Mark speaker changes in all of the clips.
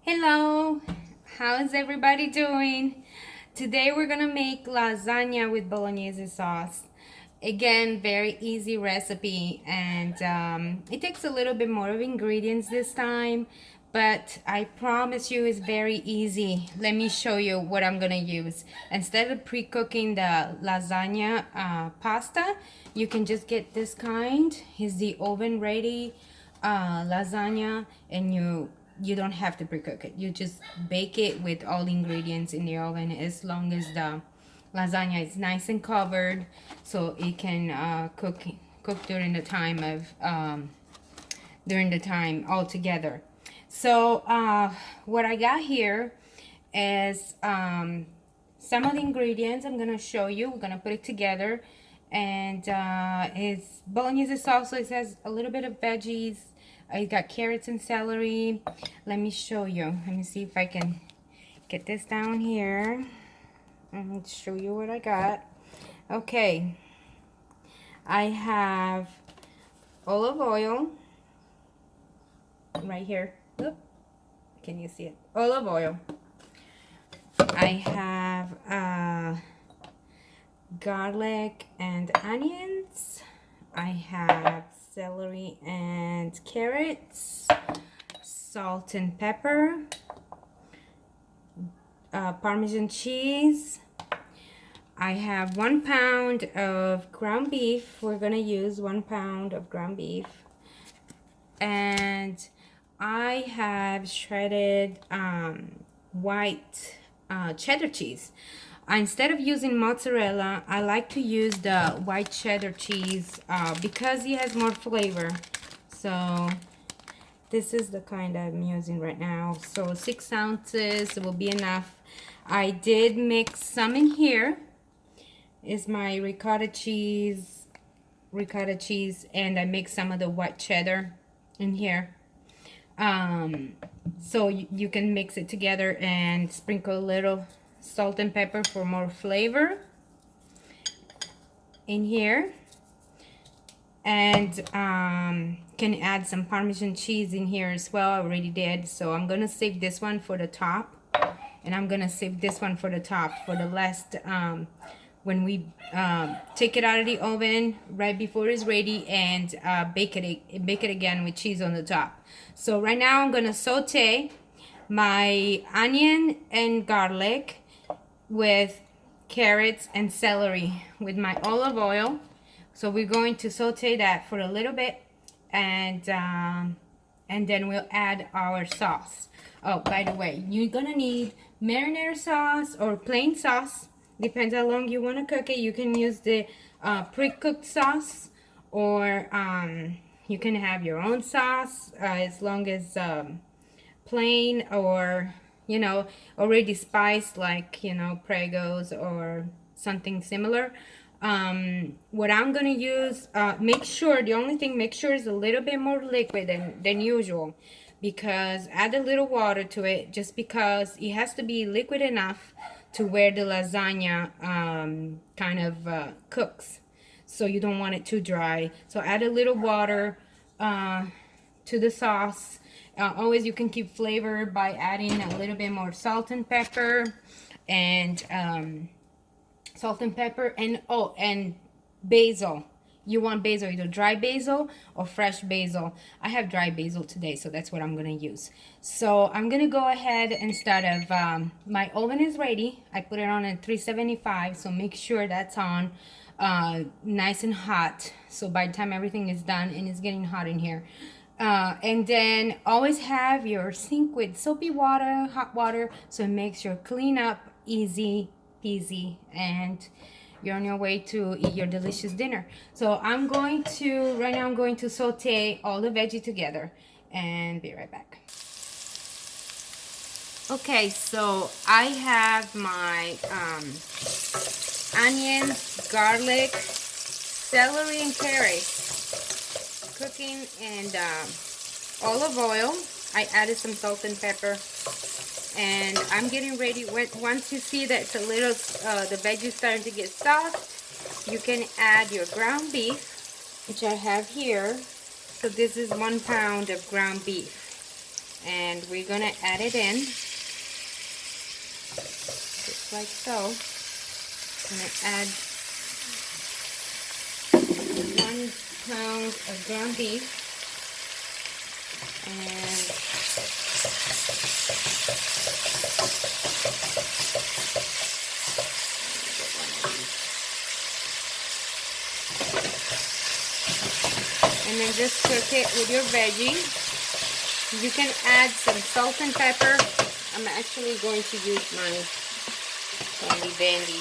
Speaker 1: Hello, how's everybody doing? Today we're gonna make lasagna with bolognese sauce. Again, very easy recipe, and it takes a little bit more of ingredients this time, but I promise you it's very easy. Let me show you what I'm gonna use. Instead of pre-cooking the lasagna pasta, you can just get this kind. It's the oven ready lasagna, and you don't have to pre-cook it. You just bake it with all the ingredients in the oven as long as the lasagna is nice and covered, so it can cook during the time of all together. So what I got here is some of the ingredients I'm gonna show you. We're gonna put it together, and it's bolognese sauce, so it has a little bit of veggies. I got carrots and celery. Let me show you. Let me see if I can get this down here and show you what I got. Okay, I have olive oil right here. Oop. Can you see it? Olive oil. I have garlic and onions. I have celery and carrots, salt and pepper, Parmesan cheese. I have 1 pound of ground beef. We're gonna use 1 pound of ground beef. And I have shredded white cheddar cheese. Instead of using mozzarella, I like to use the white cheddar cheese because it has more flavor. So this is the kind I'm using right now. So 6 ounces will be enough. I did mix some in here. Is my ricotta cheese, and I mixed some of the white cheddar in here. So you can mix it together and sprinkle a little salt and pepper for more flavor in here, and can add some Parmesan cheese in here as well. I already did, so I'm gonna save this one for the top, and I'm gonna save this one for the top for the last when we take it out of the oven right before it's ready, and bake it again with cheese on the top. So right now I'm gonna saute my onion and garlic with carrots and celery with my olive oil. So we're going to saute that for a little bit, and then we'll add our sauce. Oh, by the way, you're gonna need marinara sauce or plain sauce. Depends how long you want to cook it. You can use the pre-cooked sauce, or you can have your own sauce as long as plain, or already spiced, like Prego's or something similar. What I'm gonna use, make sure it's a little bit more liquid than usual, because add a little water to it, just because it has to be liquid enough to where the lasagna kind of cooks. So you don't want it too dry. So add a little water to the sauce. Always you can keep flavor by adding a little bit more salt and pepper, and and basil. You want basil, either dry basil or fresh basil. I have dry basil today, so that's what I'm gonna use. So I'm gonna go ahead and start my oven is ready. I put it on at 375, so make sure that's on nice and hot, so by the time everything is done, and it's getting hot in here. And then always have your sink with soapy water, hot water, so it makes your cleanup easy peasy, and you're on your way to eat your delicious dinner. So right now I'm going to saute all the veggie together, and be right back. Okay, so I have my onions, garlic, celery, and carrots cooking in olive oil. I added some salt and pepper, and I'm getting ready. Once you see that it's a little, the veggies starting to get soft, you can add your ground beef, which I have here. So this is 1 pound of ground beef. and we're gonna add it in just like so. I'm gonna add 1 pound of ground beef, and then just cook it with your veggie. You can add some salt and pepper. I'm actually going to use my handy dandy.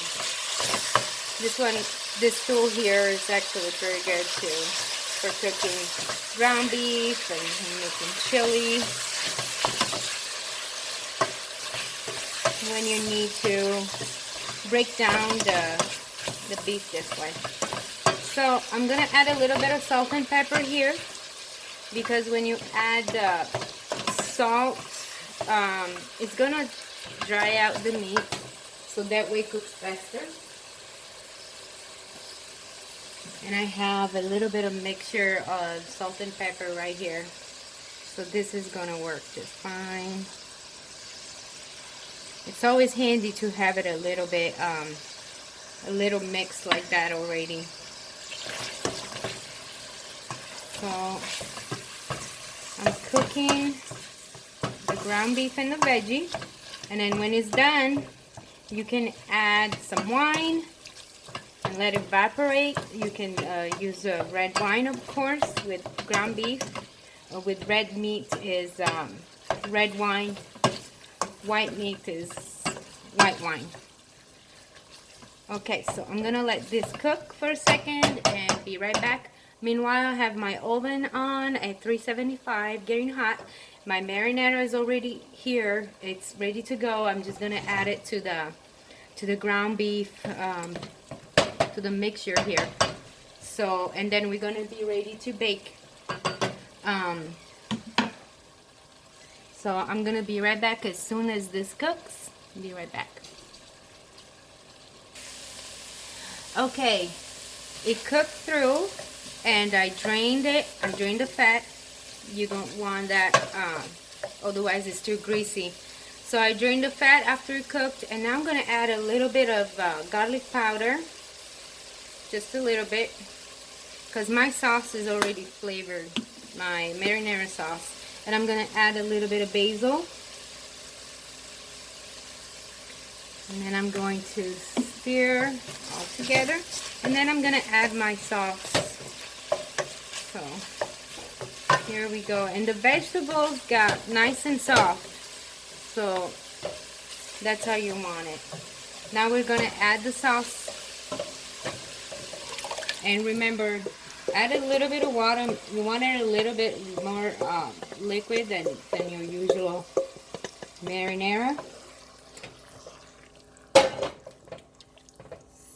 Speaker 1: This tool here is actually very good too for cooking ground beef and making chili when you need to break down the beef this way. So I'm gonna add a little bit of salt and pepper here, because when you add salt, it's gonna dry out the meat, so that way it cooks faster. And I have a little bit of mixture of salt and pepper right here, so this is gonna work just fine. It's always handy to have it a little mix like that already. So I'm cooking the ground beef and the veggie, and then when it's done, you can add some wine and let it evaporate. You can use red wine, of course, with ground beef. With red meat is red wine. White meat is white wine. Okay, so I'm gonna let this cook for a second and be right back. Meanwhile, I have my oven on at 375, getting hot. My marinara is already here. It's ready to go. I'm just gonna add it to the ground beef, to the mixture here. So, and then we're gonna be ready to bake. So I'm gonna be right back as soon as this cooks. Be right back. Okay, it cooked through, and I drained it. I drained the fat. You don't want that, otherwise it's too greasy. So I drained the fat after it cooked, and now I'm gonna add a little bit of garlic powder, just a little bit, because my sauce is already flavored, my marinara sauce. And I'm gonna add a little bit of basil, and then I'm going to stir all together, and then I'm gonna add my sauce. So here we go, and the vegetables got nice and soft, so that's how you want it. Now we're gonna add the sauce, and remember, add a little bit of water. You want it a little bit more liquid than your usual marinara.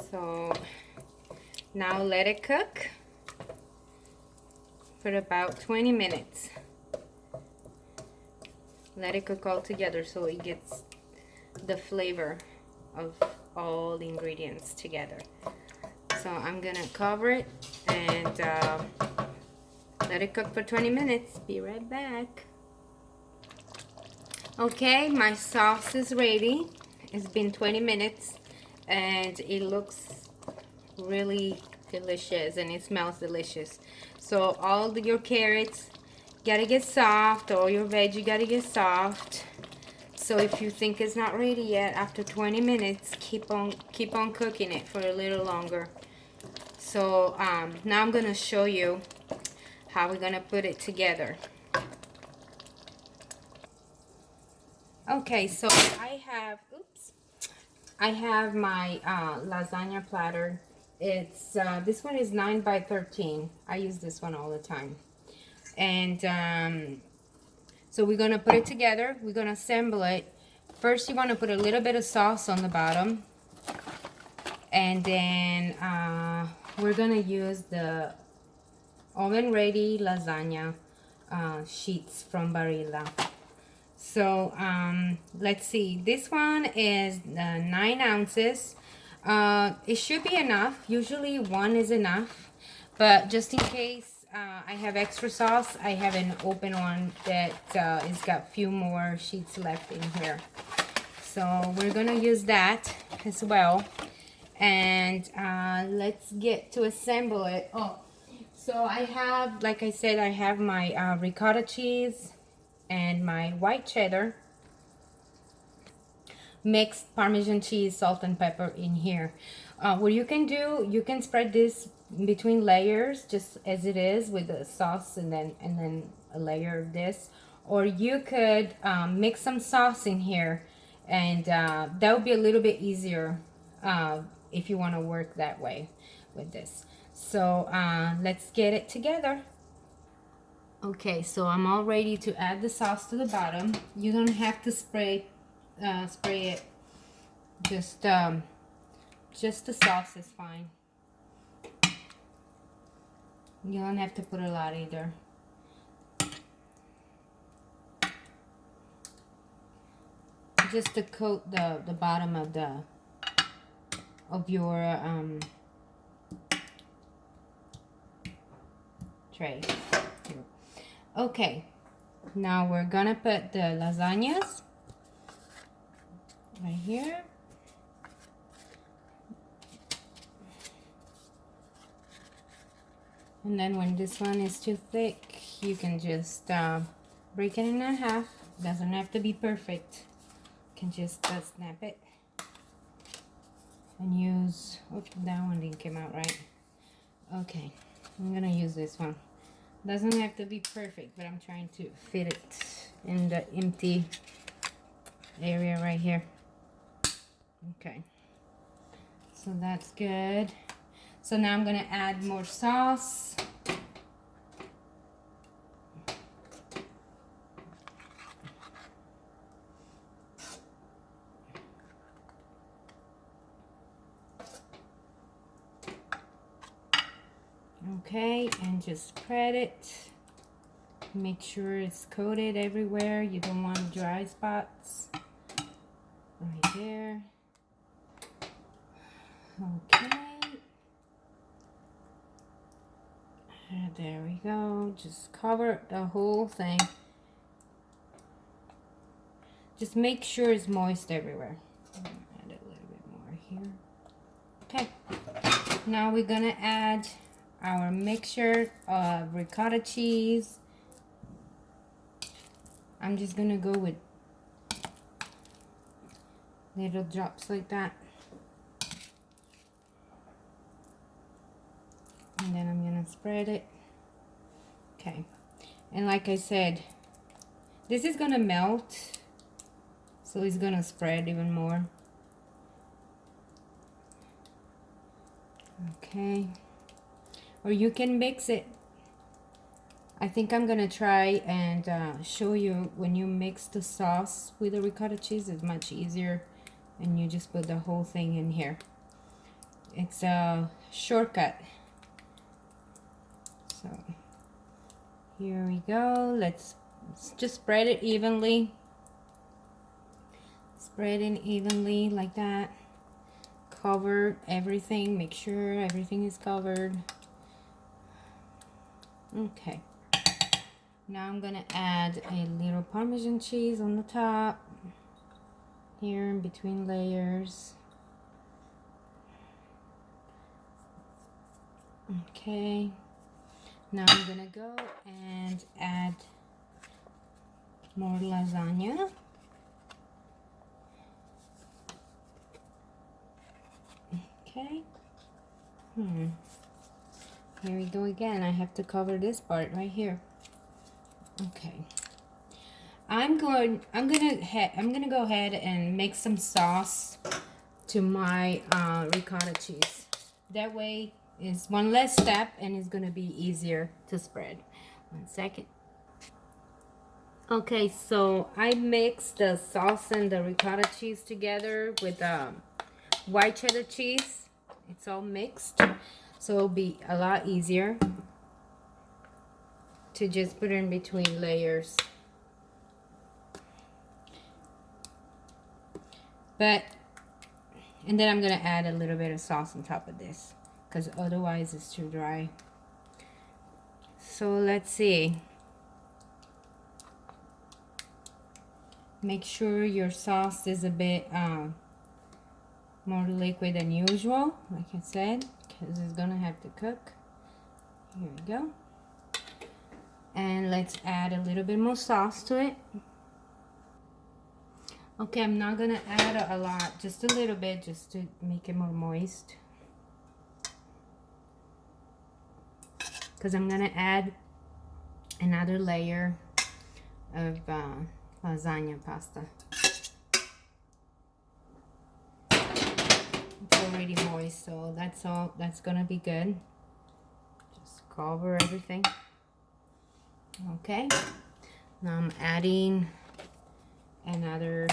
Speaker 1: So now let it cook for about 20 minutes. Let it cook all together so it gets the flavor of all the ingredients together. So I'm gonna cover it and let it cook for 20 minutes. Be right back. Okay, my sauce is ready. It's been 20 minutes and it looks really delicious and it smells delicious. So all your carrots gotta get soft, all your veggie gotta get soft. So if you think it's not ready yet, after 20 minutes, keep on cooking it for a little longer. So now I'm gonna show you how we're gonna put it together. Okay, so I have my lasagna platter. It's this one is 9 by 13. I use this one all the time. And so we're gonna put it together. We're gonna assemble it. First, you want to put a little bit of sauce on the bottom, and then we're gonna use the oven ready lasagna sheets from Barilla. So let's see, this one is 9 ounces. It should be enough. Usually 1 is enough, but just in case I have extra sauce. I have an open one that it's got few more sheets left in here. So we're gonna use that as well. And let's get to assemble it. Oh, so I have, like I said, I have my ricotta cheese and my white cheddar, mixed Parmesan cheese, salt and pepper in here. What you can do, you can spread this between layers just as it is with the sauce and then a layer of this, or you could mix some sauce in here, and that would be a little bit easier if you want to work that way with this. So let's get it together. Okay, so I'm all ready to add the sauce to the bottom. You don't have to spray it. Just the sauce is fine. You don't have to put a lot either. Just to coat the bottom of your tray. Okay, now we're gonna put the lasagnas right here. And then when this one is too thick, you can just break it in half. Doesn't have to be perfect. You can just snap it and use, oops, that one didn't come out right. Okay, I'm gonna use this one. Doesn't have to be perfect, but I'm trying to fit it in the empty area right here. Okay, so that's good. So now I'm gonna add more sauce. Okay, and just spread it. Make sure it's coated everywhere. You don't want dry spots. Right there. Okay. There we go. Just cover the whole thing. Just make sure it's moist everywhere. Add a little bit more here. Okay. Now we're gonna add our mixture of ricotta cheese. I'm just gonna go with little drops like that. And then I'm gonna spread it. Okay. And like I said, this is gonna melt, so it's gonna spread even more. Okay. Or you can mix it. I think I'm gonna try and show you when you mix the sauce with the ricotta cheese. It's much easier, and you just put the whole thing in here. It's a shortcut. So here we go. Let's just spread it evenly. Spread it evenly like that. Cover everything. Make sure everything is covered. Okay. Now I'm gonna add a little Parmesan cheese on the top. Here in between layers. Okay. Now I'm gonna go and add more lasagna. Okay. Here we go again. I have to cover this part right here. Okay. I'm gonna go ahead and make some sauce to my ricotta cheese. That way it's one less step and it's gonna be easier to spread. 1 second. Okay, so I mixed the sauce and the ricotta cheese together with white cheddar cheese. It's all mixed, so it'll be a lot easier to just put it in between layers. And then I'm gonna add a little bit of sauce on top of this, because otherwise it's too dry. so let's see. Make sure your sauce is a bit more liquid than usual, like I said, because it's gonna have to cook. Here we go. And let's add a little bit more sauce to it. Okay, I'm not gonna add a lot, just a little bit, just to make it more moist. Because I'm gonna add another layer of lasagna pasta. It's already moist, so that's gonna be good. Just cover everything. Okay, now I'm adding another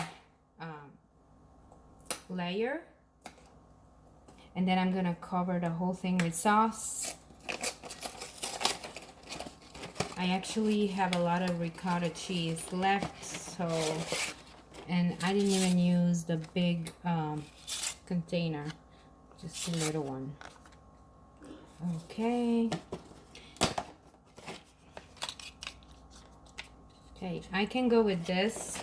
Speaker 1: layer, and then I'm gonna cover the whole thing with sauce. I actually have a lot of ricotta cheese left, so, and I didn't even use the big container, just a little one. Okay. Okay, I can go with this.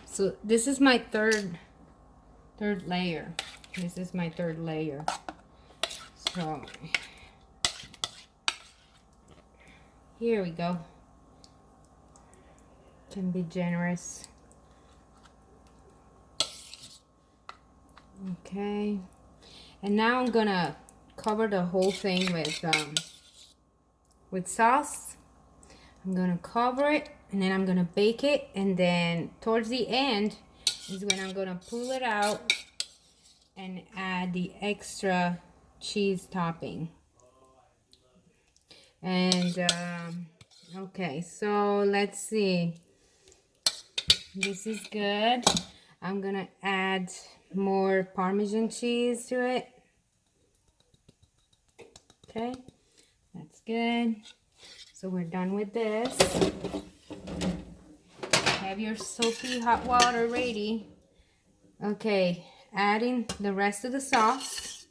Speaker 1: So this is my third layer. This is my third layer. So here we go. Can be generous. Okay. And now I'm gonna cover the whole thing with sauce. I'm gonna cover it, and then I'm gonna bake it, and then towards the end is when I'm gonna pull it out and add the extra cheese topping. And okay, so let's see. This is good. I'm gonna add more Parmesan cheese to it. Okay, that's good. So we're done with this. Have your soapy hot water ready. Okay, adding the rest of the sauce,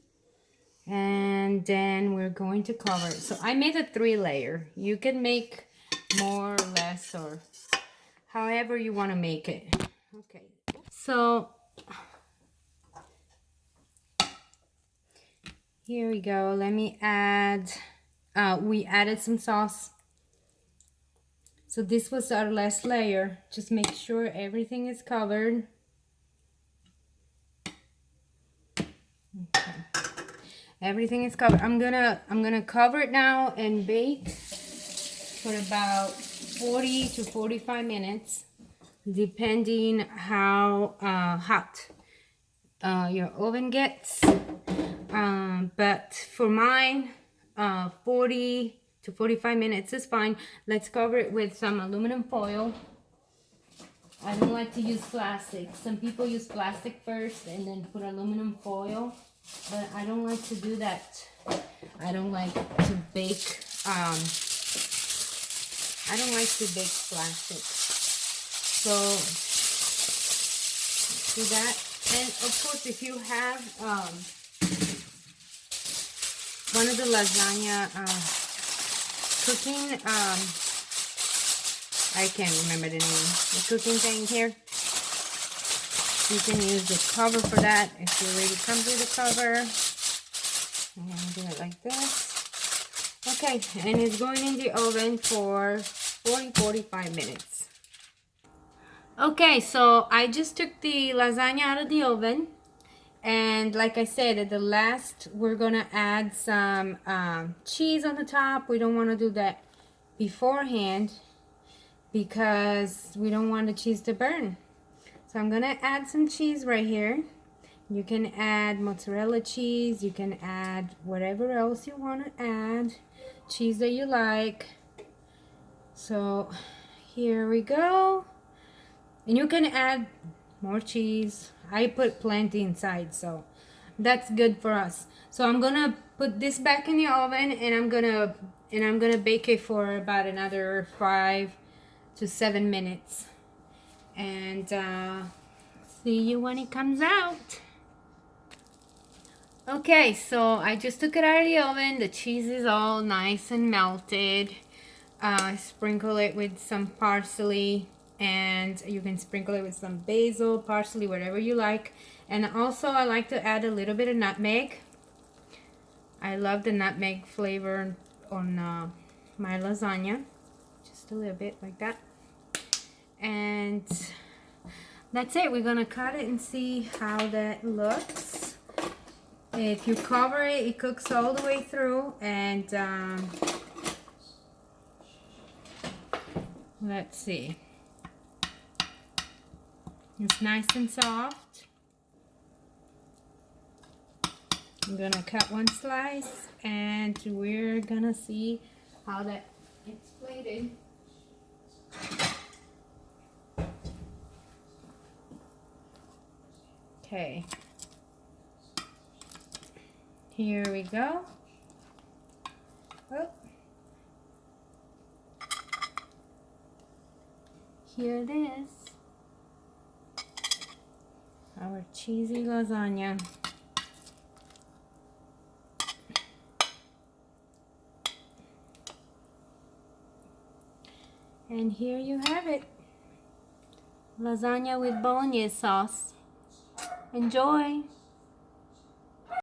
Speaker 1: and then we're going to cover it. So I made a 3-layer. You can make more or less, or however you want to make it. Okay, so here we go. Let me add, we added some sauce. So this was our last layer. Just make sure everything is covered. Okay. Everything is covered. I'm gonna cover it now and bake for about 40 to 45 minutes, depending how hot your oven gets. But for mine, 40 to 45 minutes is fine. Let's cover it with some aluminum foil. I don't like to use plastic. Some people use plastic first and then put aluminum foil, but I don't like to do that. I don't like to bake plastic. So do that. And of course, if you have one of the lasagna cooking, I can't remember the name, the cooking thing here, you can use the cover for that. If it already comes with a cover, I'm gonna do it like this. Okay, and it's going in the oven for 40-45 minutes. Okay, so I just took the lasagna out of the oven, and like I said, at the last we're gonna add some cheese on the top. We don't want to do that beforehand because we don't want the cheese to burn. So I'm gonna add some cheese right here. You can add mozzarella cheese, you can add whatever else you want to add, cheese that you like. So here we go. And you can add more cheese. I put plenty inside, so that's good for us. So I'm gonna put this back in the oven, and I'm gonna bake it for about another 5 to 7 minutes, and see you when it comes out. Okay, so I just took it out of the oven. The cheese is all nice and melted. Sprinkle it with some parsley, and you can sprinkle it with some basil, parsley, whatever you like. And also I like to add a little bit of nutmeg. I love the nutmeg flavor on my lasagna. Just a little bit like that. And that's it. We're gonna cut it and see how that looks. If you cover it, it cooks all the way through. And let's see. It's nice and soft. I'm gonna cut one slice and we're gonna see how that gets plated. Okay. Here we go. Oh. Here it is. Our cheesy lasagna. And here you have it. Lasagna with bolognese sauce. Enjoy!